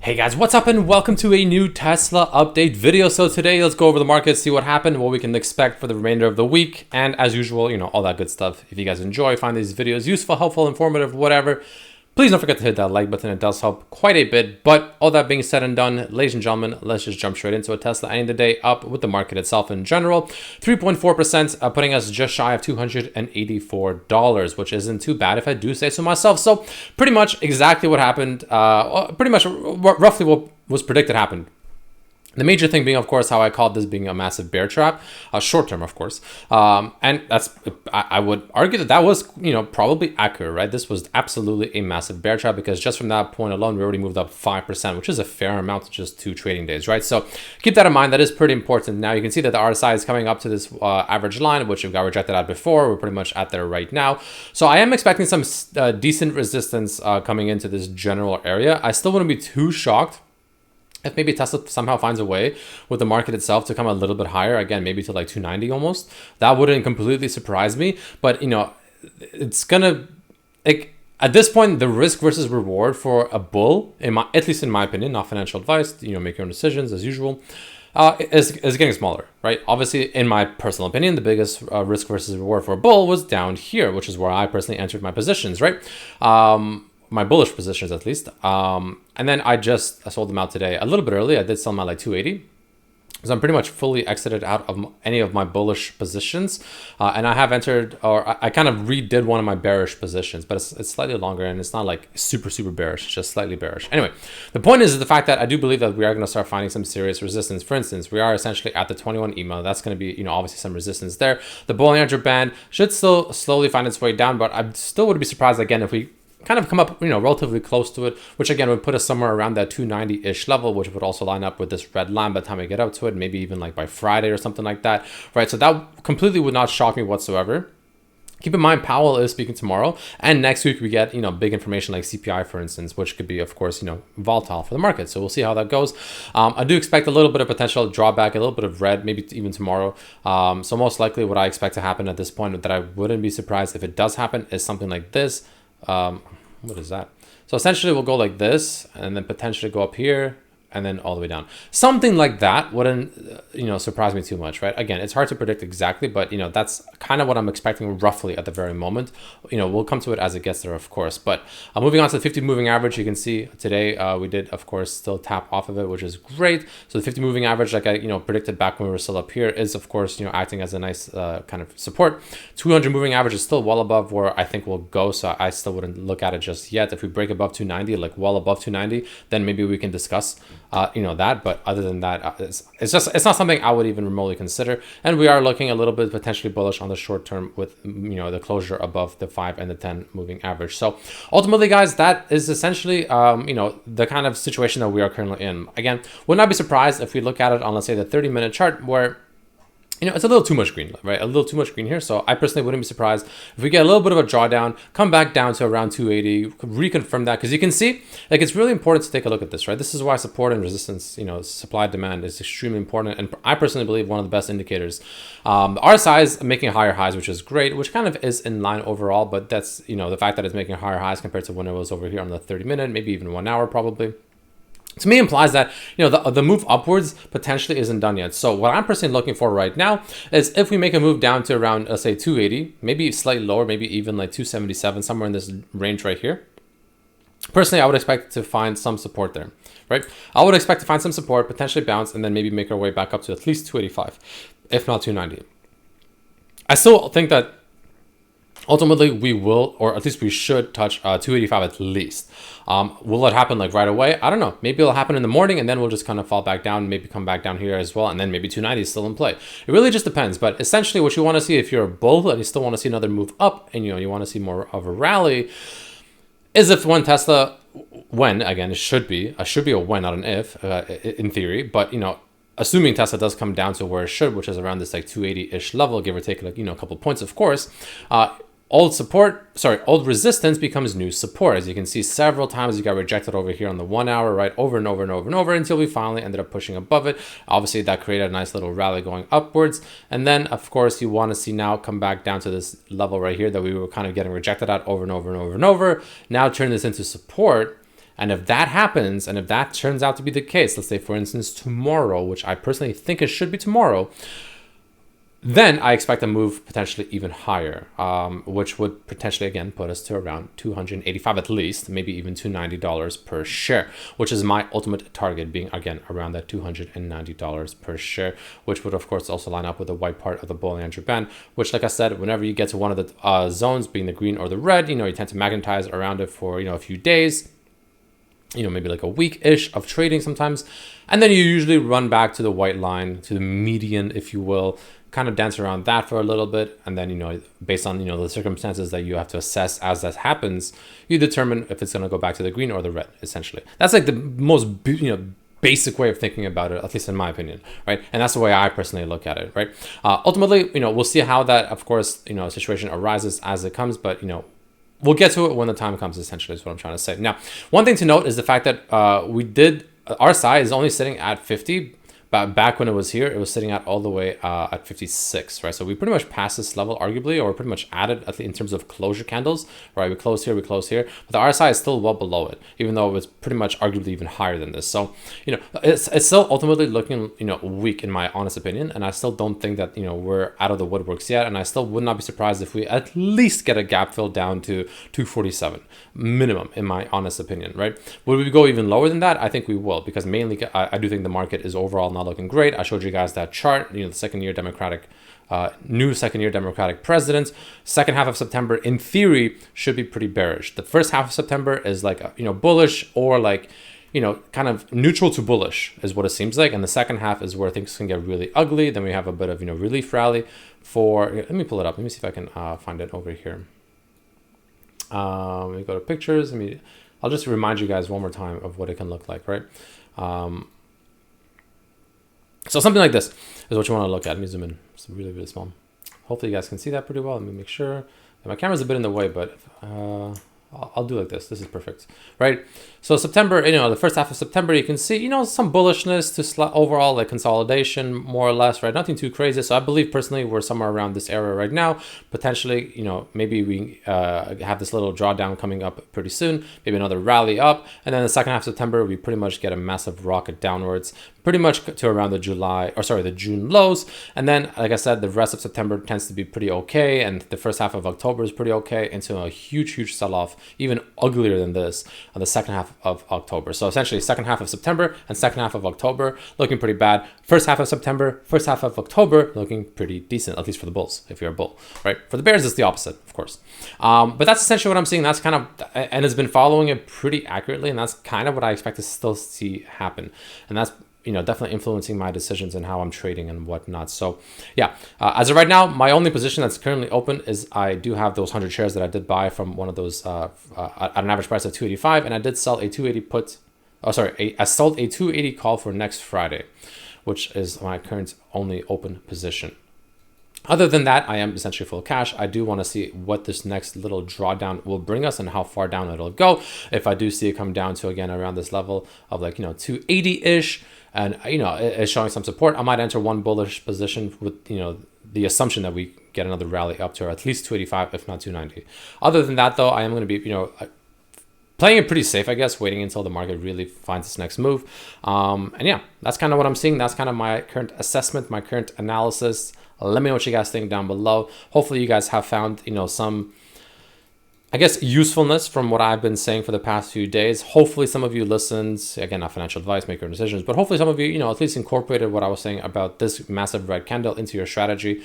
Hey guys, what's up and welcome to a new Tesla update video. So today let's go over the market, see what happened, what we can expect for the remainder of the week, and as usual, all that good stuff. If you guys enjoy, find these videos useful, helpful, informative, whatever, please don't forget to hit that like button. It does help quite a bit. But all that being said and done, ladies and gentlemen, let's just jump straight into it. Tesla ending the day up with the market itself in general, 3.4%, putting us just shy of $284, which isn't too bad if I do say so myself. So pretty much exactly what happened, pretty much roughly what was predicted happened. The major thing being, of course, how I called this being a massive bear trap, short term, of course. And I would argue that was, probably accurate, right? This was absolutely a massive bear trap because just from that point alone, we already moved up 5%, which is a fair amount to just 2 trading days, right? So keep that in mind. That is pretty important. Now you can see that the RSI is coming up to this average line, which we got rejected at before. We're pretty much at there right now. So I am expecting some decent resistance coming into this general area. I still wouldn't be too shocked if maybe Tesla somehow finds a way with the market itself to come a little bit higher, again, maybe to like 290 almost. That wouldn't completely surprise me. But, it's going to, like, at this point, the risk versus reward for a bull, at least in my opinion, not financial advice, make your own decisions as usual, is getting smaller, right? Obviously, in my personal opinion, the biggest risk versus reward for a bull was down here, which is where I personally entered my positions, right? My bullish positions at least. And then I sold them out today a little bit early. I did sell them at like 280. So I'm pretty much fully exited out of any of my bullish positions. And I have entered, or I kind of redid one of my bearish positions, but it's slightly longer and it's not like super bearish, it's just slightly bearish. Anyway, the point is the fact that I do believe that we are going to start finding some serious resistance. For instance, we are essentially at the 21 EMA. That's going to be, obviously some resistance there. The Bollinger Band should still slowly find its way down, but I still would be surprised again if we kind of come up, relatively close to it, which again would put us somewhere around that 290-ish level, which would also line up with this red line by the time we get up to it, maybe even like by Friday or something like that, right? So that completely would not shock me whatsoever. Keep in mind, Powell is speaking tomorrow, and next week we get, big information like CPI, for instance, which could be, of course, volatile for the market. So we'll see how that goes. I do expect a little bit of potential drawback, a little bit of red, maybe even tomorrow. So most likely what I expect to happen at this point, that I wouldn't be surprised if it does happen, is something like this. What is that? So essentially we'll go like this and then potentially go up here and then all the way down. Something like that wouldn't, surprise me too much, right? Again, it's hard to predict exactly, but, that's kind of what I'm expecting roughly at the very moment. We'll come to it as it gets there, of course. But moving on to the 50 moving average, you can see today we did, of course, still tap off of it, which is great. So the 50 moving average, like I, predicted back when we were still up here, is, of course, acting as a nice kind of support. 200 moving average is still well above where I think we'll go. So I still wouldn't look at it just yet. If we break above 290, like well above 290, then maybe we can discuss that. But other than that, it's not something I would even remotely consider. And we are looking a little bit potentially bullish on the short term with the closure above the 5 and the 10 moving average. So ultimately, guys, that is essentially the kind of situation that we are currently in. Again, would not be surprised if we look at it on, let's say, the 30-minute chart where it's a little too much green, right? A little too much green here. So I personally wouldn't be surprised if we get a little bit of a drawdown, come back down to around 280, reconfirm that. Because you can see, like, it's really important to take a look at this, right? This is why support and resistance, supply demand is extremely important. And I personally believe one of the best indicators. The RSI is making higher highs, which is great, which kind of is in line overall. But that's, the fact that it's making higher highs compared to when it was over here on the 30-minute, maybe even 1 hour probably, to me implies that the move upwards potentially isn't done yet. So what I'm personally looking for right now is if we make a move down to around, let's say, 280, maybe slightly lower, maybe even like 277, somewhere in this range right here. Personally, I would expect to find some support there, right? I would expect to find some support, potentially bounce, and then maybe make our way back up to at least 285, if not 290. I still think that ultimately, we will, or at least we should touch 285 at least. Will it happen like right away? I don't know. Maybe it'll happen in the morning and then we'll just kind of fall back down, maybe come back down here as well. And then maybe 290 is still in play. It really just depends. But essentially what you want to see if you're a bull and you still want to see another move up and you want to see more of a rally is if when Tesla, again, it should be a when, not an if, in theory. But, assuming Tesla does come down to where it should, which is around this like 280-ish level, give or take like, a couple points, of course, old resistance becomes new support. As you can see, several times you got rejected over here on the 1 hour, right? Over and over and over and over until we finally ended up pushing above it. Obviously, that created a nice little rally going upwards. And then, of course, you want to see now come back down to this level right here that we were kind of getting rejected at over and over and over and over. Now turn this into support. And if that happens, and if that turns out to be the case, let's say for instance tomorrow, which I personally think it should be tomorrow, then I expect a move potentially even higher, which would potentially, again, put us to around $285 at least, maybe even $290 per share, which is my ultimate target, being, again, around that $290 per share, which would, of course, also line up with the white part of the Bollinger Band, which, like I said, whenever you get to one of the zones, being the green or the red, you tend to magnetize around it for, a few days, maybe like a week-ish of trading sometimes. And then you usually run back to the white line, to the median, if you will, kind of dance around that for a little bit. And then, based on, the circumstances that you have to assess as that happens, you determine if it's going to go back to the green or the red, essentially. That's like the most, basic way of thinking about it, at least in my opinion, right? And that's the way I personally look at it, right? Ultimately, we'll see how that, of course, situation arises as it comes, but, we'll get to it when the time comes, essentially, is what I'm trying to say. Now, one thing to note is the fact that our SI is only sitting at 50, but back when it was here, it was sitting at all the way at 56, right? So we pretty much passed this level, arguably, or pretty much added at least in terms of closure candles, right? We close here, but the RSI is still well below it, even though it was pretty much arguably even higher than this. So, it's still ultimately looking, weak in my honest opinion. And I still don't think that, we're out of the woodworks yet. And I still would not be surprised if we at least get a gap fill down to 247 minimum, in my honest opinion, right? Would we go even lower than that? I think we will, because mainly I do think the market is overall not looking great. I showed you guys that chart, the new second-year Democratic president. Second half of September, in theory, should be pretty bearish. The first half of September is like, bullish, or like, kind of neutral to bullish is what it seems like. And the second half is where things can get really ugly. Then we have a bit of, relief rally for, let me pull it up. Let me see if I can find it over here. Let me go to pictures. I'll just remind you guys one more time of what it can look like, right? So something like this is what you want to look at. Let me zoom in. It's really, really small. Hopefully you guys can see that pretty well. Let me make sure. My camera's a bit in the way, but I'll do like this. This is perfect, right? So September, the first half of September, you can see, some bullishness to overall like consolidation, more or less, right? Nothing too crazy. So I believe personally we're somewhere around this area right now. Potentially, maybe we have this little drawdown coming up pretty soon, maybe another rally up. And then the second half of September, we pretty much get a massive rocket downwards, pretty much to around the June lows. And then, like I said, the rest of September tends to be pretty okay. And the first half of October is pretty okay, into a huge sell-off, even uglier than this, on the second half of October. So essentially second half of September and second half of October looking pretty bad. First half of September, first half of October looking pretty decent, at least for the bulls, if you're a bull, right? For the bears, it's the opposite, of course. But that's essentially what I'm seeing. That's kind of, and it's been following it pretty accurately. And that's kind of what I expect to still see happen. And that's, definitely influencing my decisions and how I'm trading and whatnot. So yeah, as of right now, my only position that's currently open is I do have those 100 shares that I did buy from one of those at an average price of 285, and I did sell a 280 put. I sold a 280 call for next Friday, which is my current only open position. Other than that, I am essentially full cash. I do want to see what this next little drawdown will bring us and how far down it'll go. If I do see it come down to, again, around this level of like, 280-ish, and, it's showing some support, I might enter one bullish position with, the assumption that we get another rally up to at least 285, if not 290. Other than that, though, I am going to be, playing it pretty safe, I guess, waiting until the market really finds its next move. And yeah, that's kind of what I'm seeing. That's kind of my current assessment, my current analysis. Let me know what you guys think down below. Hopefully you guys have found, some, I guess, usefulness from what I've been saying for the past few days. Hopefully some of you listened, again, not financial advice, make your own decisions, but hopefully some of you, at least incorporated what I was saying about this massive red candle into your strategy.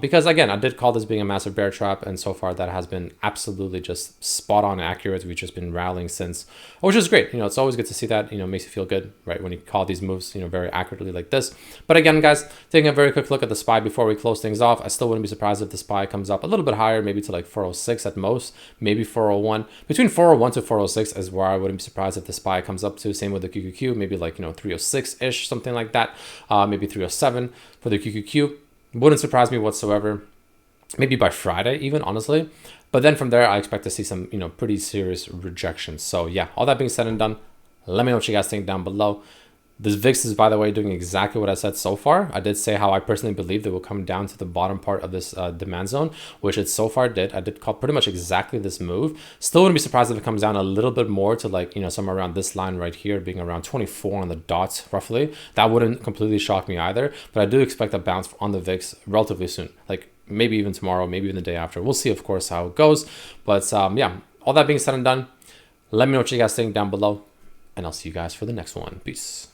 Because again, I did call this being a massive bear trap, and so far that has been absolutely just spot on accurate. We've just been rallying since, which is great. It's always good to see that, makes you feel good, right? When you call these moves, very accurately like this. But again, guys, taking a very quick look at the SPY before we close things off, I still wouldn't be surprised if the SPY comes up a little bit higher, maybe to like 406 at most, maybe 401. Between 401 to 406 is where I wouldn't be surprised if the SPY comes up to. Same with the QQQ, maybe like, 306-ish, something like that. Maybe 307 for the QQQ. Wouldn't surprise me whatsoever. Maybe by Friday even, honestly. But then from there, I expect to see some, pretty serious rejections. So yeah, all that being said and done, let me know what you guys think down below. This VIX is, by the way, doing exactly what I said so far. I did say how I personally believe it will come down to the bottom part of this demand zone, which it so far did. I did call pretty much exactly this move. Still wouldn't be surprised if it comes down a little bit more to like, you know, somewhere around this line right here, being around 24 on the dot roughly. That wouldn't completely shock me either, but I do expect a bounce on the VIX relatively soon. Like maybe even tomorrow, maybe even the day after. We'll see, of course, how it goes. But yeah, all that being said and done, let me know what you guys think down below, and I'll see you guys for the next one. Peace.